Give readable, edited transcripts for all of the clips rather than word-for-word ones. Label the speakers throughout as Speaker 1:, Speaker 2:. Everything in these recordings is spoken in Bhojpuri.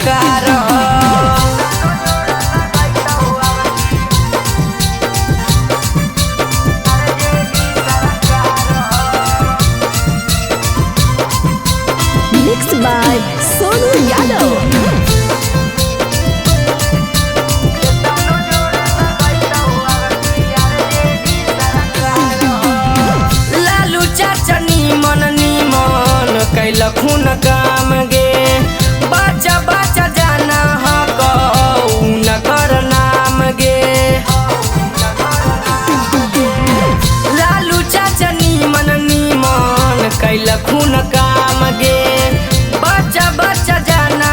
Speaker 1: सरकार
Speaker 2: Mixed by Sonu Yadav.
Speaker 1: Lalu चाचा नीमन नीमन कैलखुन काम गे बच्चा बच्चा जाना न कर नाम गे लालू चाचा नीमन नीमन कैलखुन काम गे बच्चा बच्चा जाना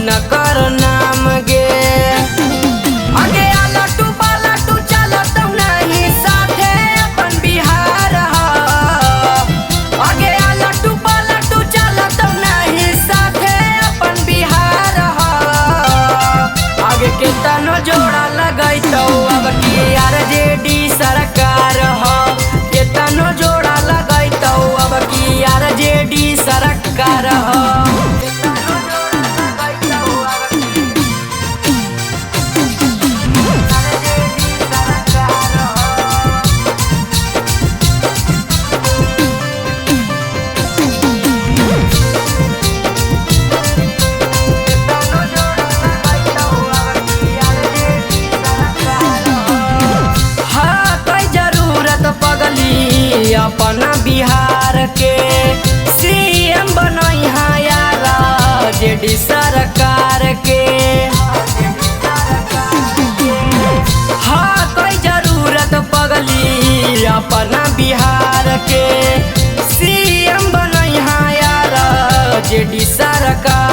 Speaker 1: न कर नाम गे आगे आलटू पालटू चलत नहीं साथे अपन बिहार आगे आलटू पालटू चलत नहीं साथे अपन बिहार आगे के तनो जोड़ा लगैतो अब की आरजेडी सरकार के तनो जोड़ा लगैतो अब की आरजेडी सरकार अपना बिहार के सीएम बनई यार जेडी सरकार के हाँ कोई जरूरत पगली अपना बिहार के सीएम बनई यार जेडी सरकार